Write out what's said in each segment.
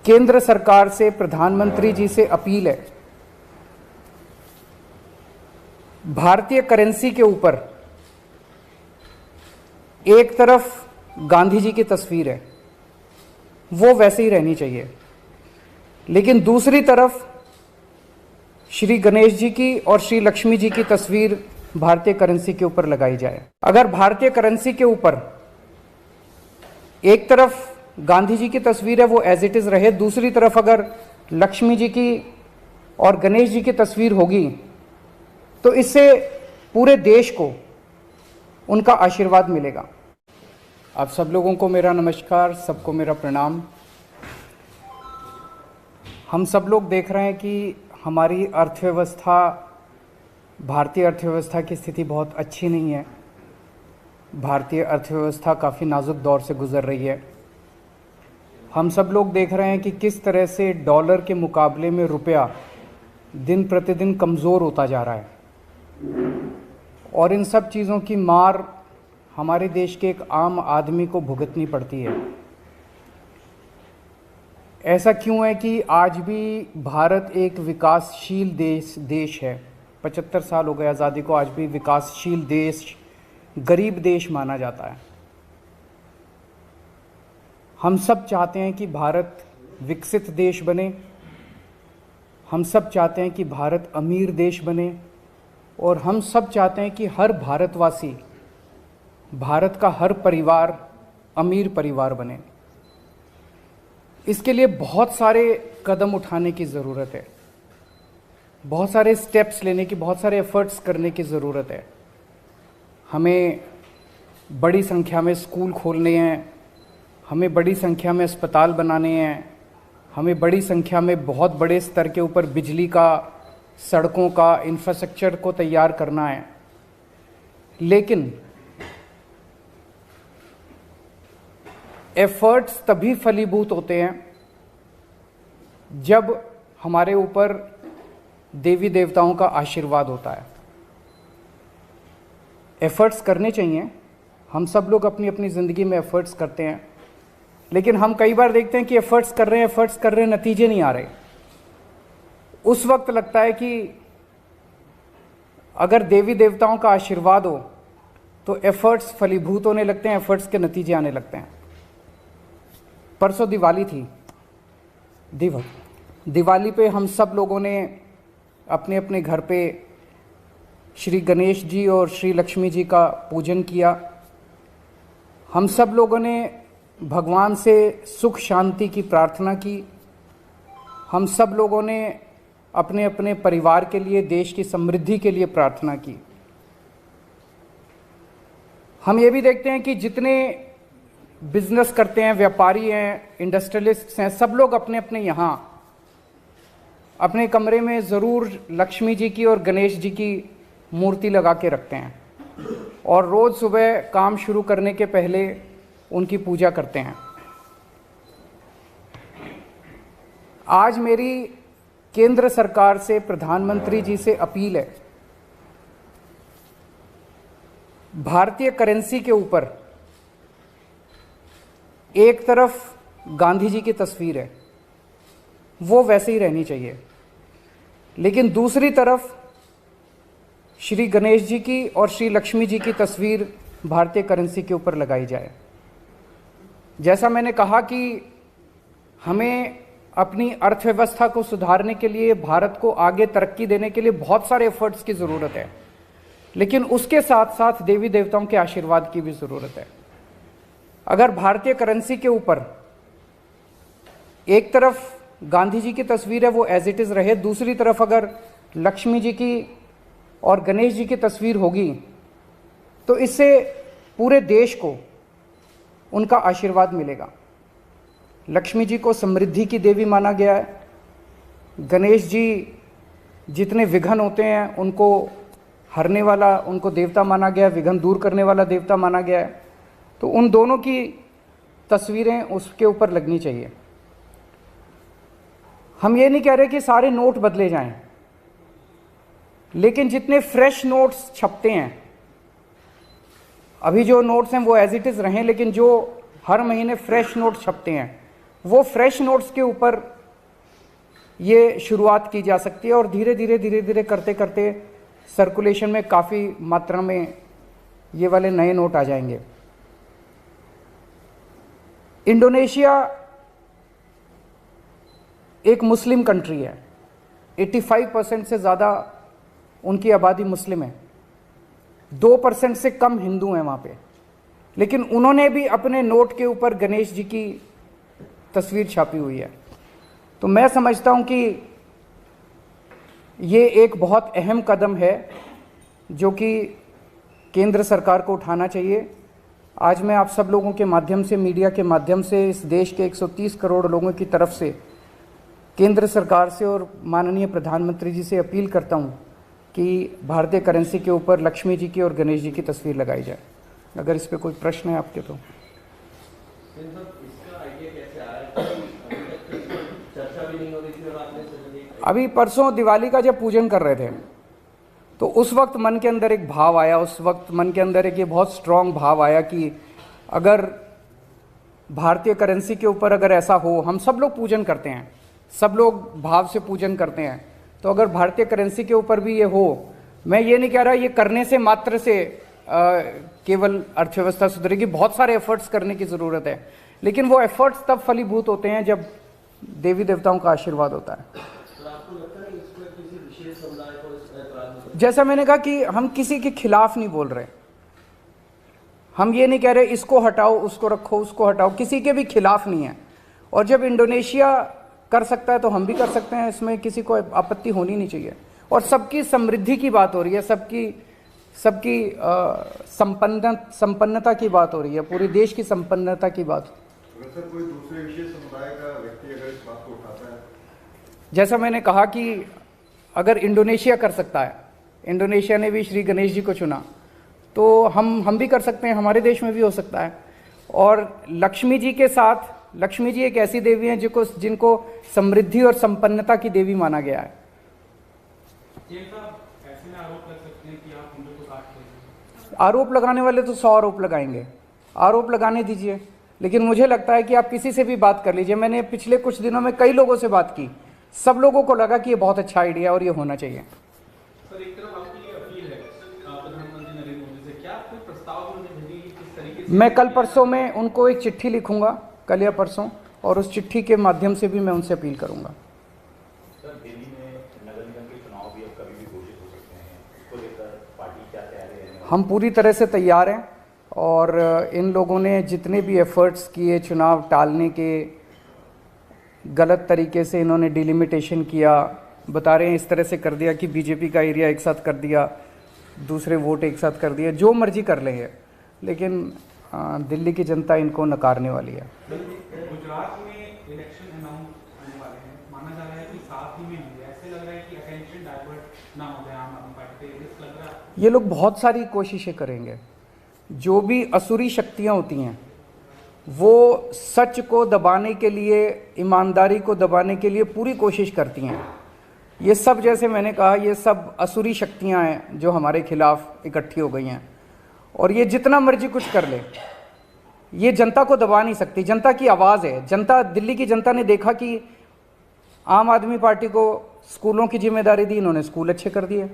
केंद्र सरकार से, प्रधानमंत्री जी से अपील है, भारतीय करेंसी के ऊपर एक तरफ गांधी जी की तस्वीर है, वो वैसे ही रहनी चाहिए, लेकिन दूसरी तरफ श्री गणेश जी की और श्री लक्ष्मी जी की तस्वीर भारतीय करेंसी के ऊपर लगाई जाए। अगर भारतीय करेंसी के ऊपर एक तरफ गांधी जी की तस्वीर है वो एज इट इज रहे, दूसरी तरफ अगर लक्ष्मी जी की और गणेश जी की तस्वीर होगी तो इससे पूरे देश को उनका आशीर्वाद मिलेगा। आप सब लोगों को मेरा नमस्कार, सबको मेरा प्रणाम। हम सब लोग देख रहे हैं कि हमारी अर्थव्यवस्था, भारतीय अर्थव्यवस्था की स्थिति बहुत अच्छी नहीं है। भारतीय अर्थव्यवस्था काफ़ी नाजुक दौर से गुजर रही है। हम सब लोग देख रहे हैं कि किस तरह से डॉलर के मुकाबले में रुपया दिन प्रतिदिन कमज़ोर होता जा रहा है, और इन सब चीज़ों की मार हमारे देश के एक आम आदमी को भुगतनी पड़ती है। ऐसा क्यों है कि आज भी भारत एक विकासशील देश है। 75 साल हो गए आज़ादी को, आज भी विकासशील देश, गरीब देश माना जाता है। हम सब चाहते हैं कि भारत विकसित देश बने, हम सब चाहते हैं कि भारत अमीर देश बने, और हम सब चाहते हैं कि हर भारतवासी, भारत का हर परिवार अमीर परिवार बने। इसके लिए बहुत सारे कदम उठाने की ज़रूरत है, बहुत सारे स्टेप्स लेने की, बहुत सारे एफर्ट्स करने की ज़रूरत है। हमें बड़ी संख्या में स्कूल खोलने हैं, हमें बड़ी संख्या में अस्पताल बनाने हैं, हमें बड़ी संख्या में बहुत बड़े स्तर के ऊपर बिजली का, सड़कों का इंफ्रास्ट्रक्चर को तैयार करना है। लेकिन एफर्ट्स तभी फलीभूत होते हैं जब हमारे ऊपर देवी देवताओं का आशीर्वाद होता है। एफर्ट्स करने चाहिए, हम सब लोग अपनी अपनी ज़िंदगी में एफर्ट्स करते हैं, लेकिन हम कई बार देखते हैं कि एफर्ट्स कर रहे हैं, नतीजे नहीं आ रहे। उस वक्त लगता है कि अगर देवी देवताओं का आशीर्वाद हो तो एफर्ट्स फलीभूत होने लगते हैं, एफर्ट्स के नतीजे आने लगते हैं। परसों दिवाली थी। दिवाली पे हम सब लोगों ने अपने अपने घर पे श्री गणेश जी और श्री लक्ष्मी जी का पूजन किया। हम सब लोगों ने भगवान से सुख शांति की प्रार्थना की। हम सब लोगों ने अपने अपने परिवार के लिए, देश की समृद्धि के लिए प्रार्थना की। हम ये भी देखते हैं कि जितने बिजनेस करते हैं, व्यापारी हैं, इंडस्ट्रियलिस्ट्स हैं, सब लोग अपने अपने यहाँ अपने कमरे में ज़रूर लक्ष्मी जी की और गणेश जी की मूर्ति लगा के रखते हैं, और रोज़ सुबह काम शुरू करने के पहले उनकी पूजा करते हैं। आज मेरी केंद्र सरकार से, प्रधानमंत्री जी से अपील है, भारतीय करेंसी के ऊपर एक तरफ गांधी जी की तस्वीर है, वो वैसे ही रहनी चाहिए, लेकिन दूसरी तरफ श्री गणेश जी की और श्री लक्ष्मी जी की तस्वीर भारतीय करेंसी के ऊपर लगाई जाए। जैसा मैंने कहा कि हमें अपनी अर्थव्यवस्था को सुधारने के लिए, भारत को आगे तरक्की देने के लिए बहुत सारे एफर्ट्स की ज़रूरत है, लेकिन उसके साथ साथ देवी देवताओं के आशीर्वाद की भी ज़रूरत है। अगर भारतीय करेंसी के ऊपर एक तरफ गांधी जी की तस्वीर है वो एज इट इज़ रहे, दूसरी तरफ अगर लक्ष्मी जी की और गणेश जी की तस्वीर होगी तो इससे पूरे देश को उनका आशीर्वाद मिलेगा। लक्ष्मी जी को समृद्धि की देवी माना गया है, गणेश जी जितने विघ्न होते हैं उनको हरने वाला, उनको देवता माना गया है, विघ्न दूर करने वाला देवता माना गया है। तो उन दोनों की तस्वीरें उसके ऊपर लगनी चाहिए। हम ये नहीं कह रहे कि सारे नोट बदले जाएं, लेकिन जितने फ्रेश नोट्स छपते हैं, अभी जो नोट्स हैं वो एज इट इज़ रहें, लेकिन जो हर महीने फ्रेश नोट छपते हैं वो फ्रेश नोट्स के ऊपर ये शुरुआत की जा सकती है और धीरे धीरे करते करते सर्कुलेशन में काफ़ी मात्रा में ये वाले नए नोट आ जाएंगे। इंडोनेशिया एक मुस्लिम कंट्री है, 85% से ज़्यादा उनकी आबादी मुस्लिम है, 2% से कम हिंदू हैं वहाँ पे, लेकिन उन्होंने भी अपने नोट के ऊपर गणेश जी की तस्वीर छापी हुई है। तो मैं समझता हूँ कि ये एक बहुत अहम कदम है जो कि केंद्र सरकार को उठाना चाहिए। आज मैं आप सब लोगों के माध्यम से, मीडिया के माध्यम से, इस देश के 130 करोड़ लोगों की तरफ से केंद्र सरकार से और माननीय प्रधानमंत्री जी से अपील करता हूँ कि भारतीय करेंसी के ऊपर लक्ष्मी जी की और गणेश जी की तस्वीर लगाई जाए। अगर इस पर कोई प्रश्न है आपके तो। अभी परसों दिवाली का जब पूजन कर रहे थे तो उस वक्त मन के अंदर एक भाव आया, उस वक्त मन के अंदर एक ये बहुत स्ट्रांग भाव आया कि अगर भारतीय करेंसी के ऊपर अगर ऐसा हो, हम सब लोग पूजन करते हैं, सब लोग भाव से पूजन करते हैं, तो अगर भारतीय करेंसी के ऊपर भी ये हो, मैं ये नहीं कह रहा ये करने से मात्र से केवल अर्थव्यवस्था सुधरेगी, बहुत सारे एफर्ट्स करने की ज़रूरत है, लेकिन वो एफर्ट्स तब फलीभूत होते हैं जब देवी देवताओं का आशीर्वाद होता है। जैसा मैंने कहा कि हम किसी के खिलाफ नहीं बोल रहे, हम ये नहीं कह रहे इसको हटाओ, उसको रखो, उसको हटाओ, किसी के भी खिलाफ नहीं है। और जब इंडोनेशिया कर सकता है तो हम भी कर सकते हैं, इसमें किसी को आपत्ति होनी नहीं चाहिए। और सबकी समृद्धि की बात हो रही है, सबकी संपन्नता की बात हो रही है, पूरे देश की संपन्नता की बात। अगर कोई दूसरे विशेष समुदाय का व्यक्ति अगर इस बात को उठाता है, जैसा मैंने कहा कि अगर इंडोनेशिया कर सकता है, इंडोनेशिया ने भी श्री गणेश जी को चुना, तो हम भी कर सकते हैं, हमारे देश में भी हो सकता है। और लक्ष्मी जी के साथ, लक्ष्मी जी एक ऐसी देवी हैं जिनको समृद्धि और संपन्नता की देवी माना गया है। आरोप लगाने वाले तो 100 आरोप लगाएंगे, आरोप लगाने दीजिए, लेकिन मुझे लगता है कि आप किसी से भी बात कर लीजिए। मैंने पिछले कुछ दिनों में कई लोगों से बात की, सब लोगों को लगा कि ये बहुत अच्छा आइडिया और ये होना चाहिए। सर, एक तरफ आपकी ये अपील है प्रधानमंत्री नरेंद्र मोदी से, क्या कोई प्रस्ताव किस तरीके से? मैं कल परसों में उनको एक चिट्ठी लिखूंगा, कल या परसों, और उस चिट्ठी के माध्यम से भी मैं उनसे अपील करूंगा। सर, दिल्ली में नगर निगम के चुनाव भी अब कभी भी घोषित हो सकते हैं, इसको लेकर पार्टी क्या तैयारी है? हम पूरी तरह से तैयार हैं और इन लोगों ने जितने भी एफर्ट्स किए चुनाव टालने के, गलत तरीके से इन्होंने डिलिमिटेशन किया, बता रहे हैं इस तरह से कर दिया कि बीजेपी का एरिया एक साथ कर दिया, दूसरे वोट एक साथ कर दिए, जो मर्जी कर लेंगे, लेकिन दिल्ली की जनता इनको नकारने वाली है। गुजरात में इलेक्शन अनाउंस होने वाले हैं, माना जा रहा है कि साथ ही में होंगे, ऐसे लग रहा है कि अटेंशन डाइवर्ट ना हो जाए आम आदमी पार्टी पे, रिस्क लग रहा है। ये लोग बहुत सारी कोशिशें करेंगे, जो भी असुरी शक्तियां होती हैं वो सच को दबाने के लिए, ईमानदारी को दबाने के लिए पूरी कोशिश करती हैं। ये सब, जैसे मैंने कहा, ये सब असुरी शक्तियां हैं जो हमारे खिलाफ इकट्ठी हो गई हैं, और ये जितना मर्जी कुछ कर ले, ये जनता को दबा नहीं सकती। जनता की आवाज़ है, जनता, दिल्ली की जनता ने देखा कि आम आदमी पार्टी को स्कूलों की जिम्मेदारी दी, इन्होंने स्कूल अच्छे कर दिए।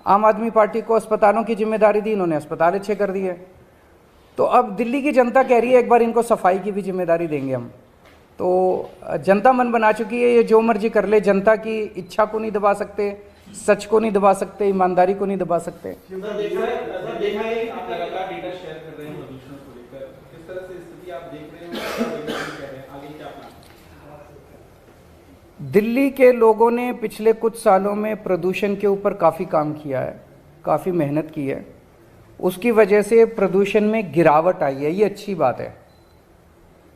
आम आदमी पार्टी को अस्पतालों की जिम्मेदारी दी, इन्होंने अस्पताल अच्छे कर दिए। तो अब दिल्ली की जनता कह रही है एक बार इनको सफाई की भी जिम्मेदारी देंगे हम। तो जनता मन बना चुकी है, ये जो मर्जी कर ले, जनता की इच्छा को नहीं दबा सकते, सच को नहीं दबा सकते, ईमानदारी को नहीं दबा सकते। दिल्ली के लोगों ने पिछले कुछ सालों में प्रदूषण के ऊपर काफ़ी काम किया है, काफ़ी मेहनत की है, उसकी वजह से प्रदूषण में गिरावट आई है, ये अच्छी बात है।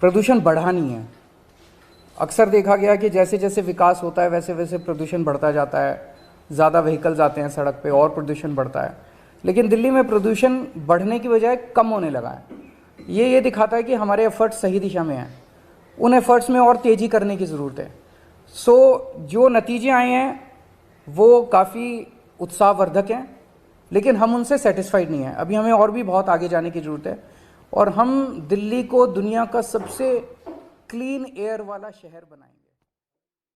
प्रदूषण बढ़ा नहीं है। अक्सर देखा गया कि जैसे जैसे विकास होता है वैसे वैसे प्रदूषण बढ़ता जाता है, ज़्यादा व्हीकल्स आते हैं सड़क पे और प्रदूषण बढ़ता है, लेकिन दिल्ली में प्रदूषण बढ़ने की बजाय कम होने लगा है। ये दिखाता है कि हमारे एफर्ट्स सही दिशा में हैं, उन एफर्ट्स में और तेज़ी करने की ज़रूरत है। जो नतीजे आए हैं वो काफ़ी उत्साहवर्धक हैं, लेकिन हम उनसे सेटिस्फाइड नहीं हैं। अभी हमें और भी बहुत आगे जाने की ज़रूरत है, और हम दिल्ली को दुनिया का सबसे क्लीन एयर वाला शहर बनाएंगे।